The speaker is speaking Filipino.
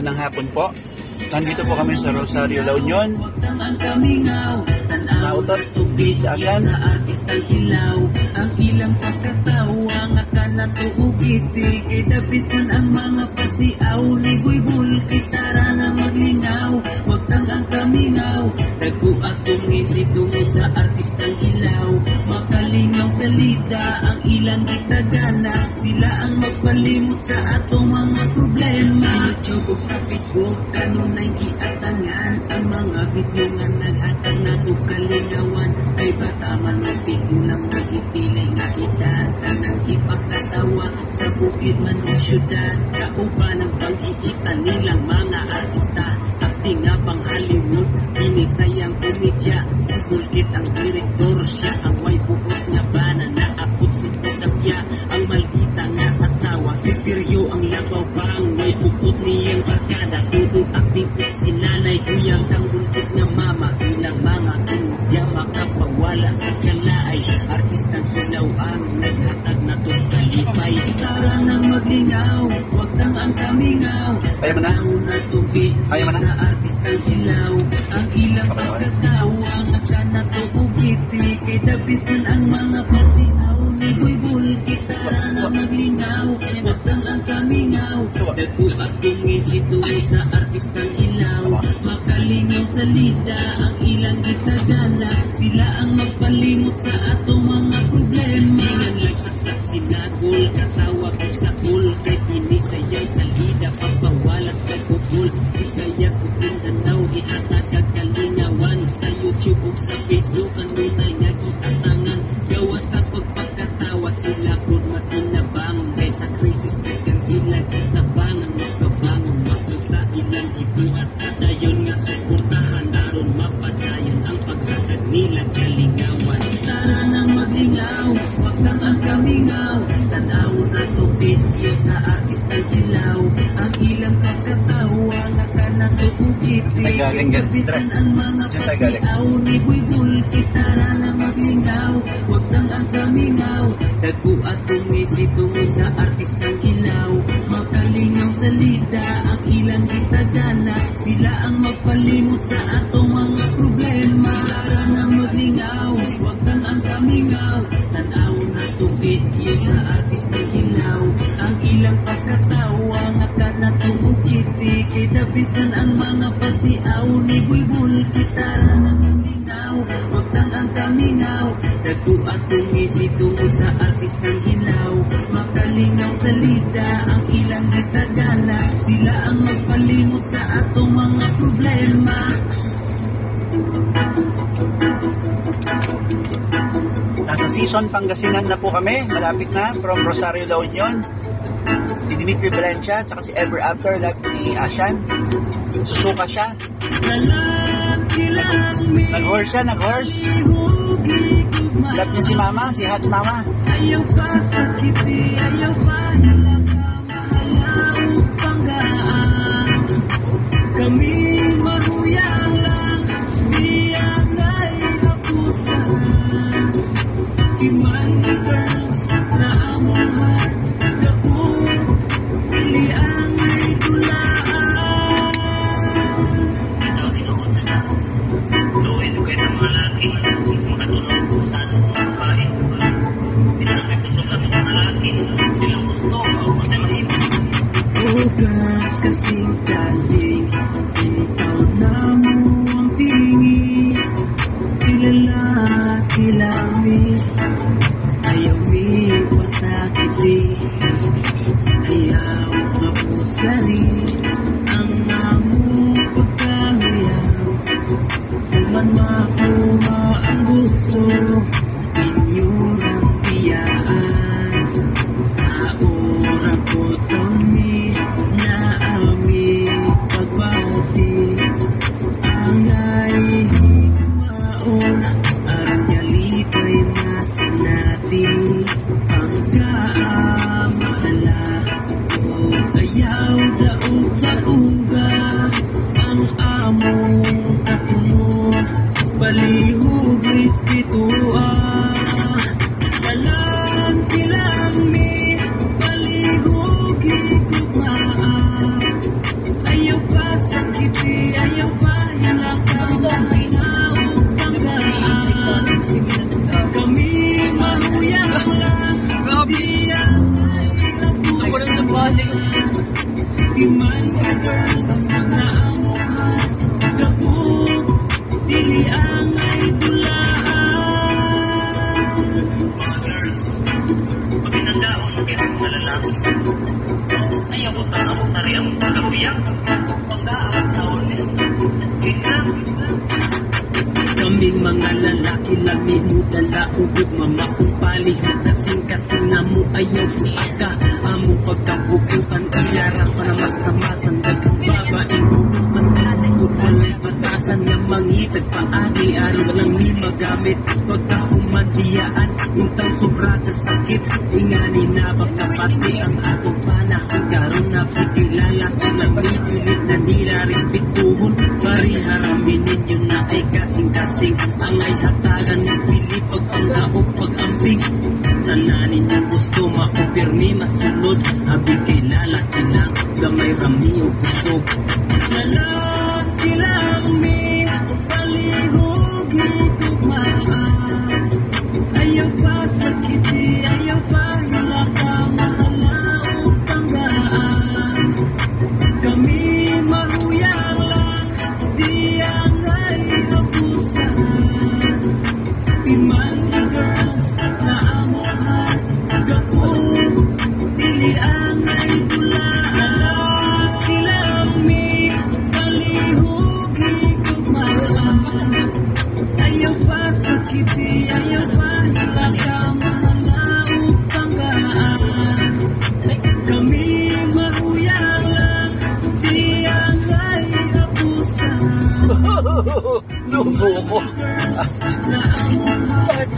Magandang hapon po. Nandito po kami sa Rosario, La Union. Nautot, si Ashan. Artistang hilaw, ang ilang pagkatawa nga ka natuugiti. Kay dabis man ang mga pasiaw, ligoy bulkit tara na maglingaw. Wag tang ang kamingaw, dagko atong isip tungod sa artistang hilaw. Makalingaw salita, ang ilang gitagana. Sila ang magpalimot sa atong mga problema. Sa YouTube o sa Facebook, kanunay giatangan. Ang mga video nga naghatag na kalingawan. Ay bata man magtigulang nagipili nga edad. Tanang ipagkatawa sa bukid man ng syudad. Kauban ang pag-iita nilang mga artista. Acting nga pang Hollywood, binisayang komedya. Si Bulkit ang direktor, siya ang way bukot nga bana. Naapot si Tadabya, ang maldita nga asawa. Si Tiryo ang labaw bang way bukot niyang barkada. Tudong acting ko si nanay, kuyang ang Bulkit nga mama. Ilang mga komedya makapawala sa kalaay. Artistang hilaw ang naghatag na kalipay. Tara nang maglingaw, wag tang ang kamingaw. Kaya mo na? Kaya mo na? Sa artistang hilaw, ang ilang pagkatawa nga ka natuugiti. Kay dabis man ang mga pasiaw, ligoy bulkit tara na maglingaw. Wag tang ang kamingaw, dagko atong isituloy sa artistang hilaw. Makalingaw salita, ang ilang gitagana. Sila ang magpalimot sa atong mga problema. Ingan lagsaksak sinagol, katawa kisakul. Kay pinisayay salida, pagpawalas kagugol. Visayas o Mindanao, ihatag kalingawan. Sa YouTube o sa Facebook, ang nunay nga giatangan. Gawa sa pagpagkatawa, sila kung matinabang. Dahil sa krisis natin sila kitabangan. Magkabangon, mako sa ilang ibuhat. Dayon nga suportahan, naroon mapadayon ang paghatag nila kalingawan. Tara nang maglingaw, wag kang ang kamingaw. Tanawon na itong video sa artistang hilaw. Ang ilang pagkatawa nga ka natuugiti. Kabisan ang mga pasiaw, ligoy bulkit tara na maglingaw. Wag kang ang kamingaw, dagko atong isip tungod sa artistang hilaw. Makalingaw salita, ang ilang gitagana. Sila ang magpalimot sa atong mga problema. Tara na maglingaw, wag kang ang kamingaw. Tanawon na itong video sa artistang hilaw. Ang ilang pagkatawa nga ka natuugiti. Kay dabis man ang mga pasiaw, ligoy bulkit tara na maglingaw. Wag kang ang kamingaw, dagko atong isip tungod sa artistang hilaw. Makalingaw salita, ang ilang gitagana. Sila ang magpalimot sa atong mga problema. Nasa Season Pangasinan na po kami. Malapit na from Rosario, La Union. Si Dimitri Valencia, tsaka si Ever After, love ni Ashan. Susuka siya. Nag-horse siya, nag-horse. Love niya si Mama, si Hot Mama. Ayaw pa sakiti, ayaw pa halaw panggaan. Kami maruyang lang, diyan ay hapusan. Iman ni girls na among heart, dako pili ang ay tulaan. Ito, tinuod na na. Luwi sa kayo ng mga laki, makatulong po sa anong mga kain. Pinakakipusok lang ng mga laki, silang gusto, o matay mahimik. Bukas kasing-kasing, ikaw na mo ang pingi. Ilalaki langit, ayaw mi pasakiti. Ayaw ka po sari, ang amo pagkahuyaw. Kuman makuha ang gusto, inyurang tiyaan. Naura po tami, na ami pagbauti. Ang ay maon, arang yalipay masinati. Ang kaamala, o ayaw daog-dauga. Ang among atunod, balihog respetua. Dalang kilami, balihog higugmaa. Ayaw lalaki lami mo dala ugod mama kung palihog kasing na mo ayaw kung aka amo pagkabukutan kayara pa na mas kamasan dagang babaeng bukutan kung walay batasan nga mangitag paagi-ari walang ni magamit pagkahumandiyaan intang sobra ka sakit ingani na pagkapati ang atong panahon karon na pikilala kung nagpipilit na nila rin bituhon pariharamin ninyo na ay kasing-kasing ang ay hatagan ng pilip pagpanggaok pag-amping tananin na gusto makupirmi masunod abig kay lalaki lang gamay rami o gusto lalaki lang mi palihog higugmaan ayaw pa sakiti ayaw pa hilaka mahalaog tanggaan kami mahuyang lang di ang ay hapusan timan na girls na amohan gapong dili ang ay bulaan lalaki lang mi palihog higugmaan ayaw pa sakiti ayaw pa hilaka mahalaog tanggaan kami mahuyang lang di ang ay hapusan Lubo mo. na amohan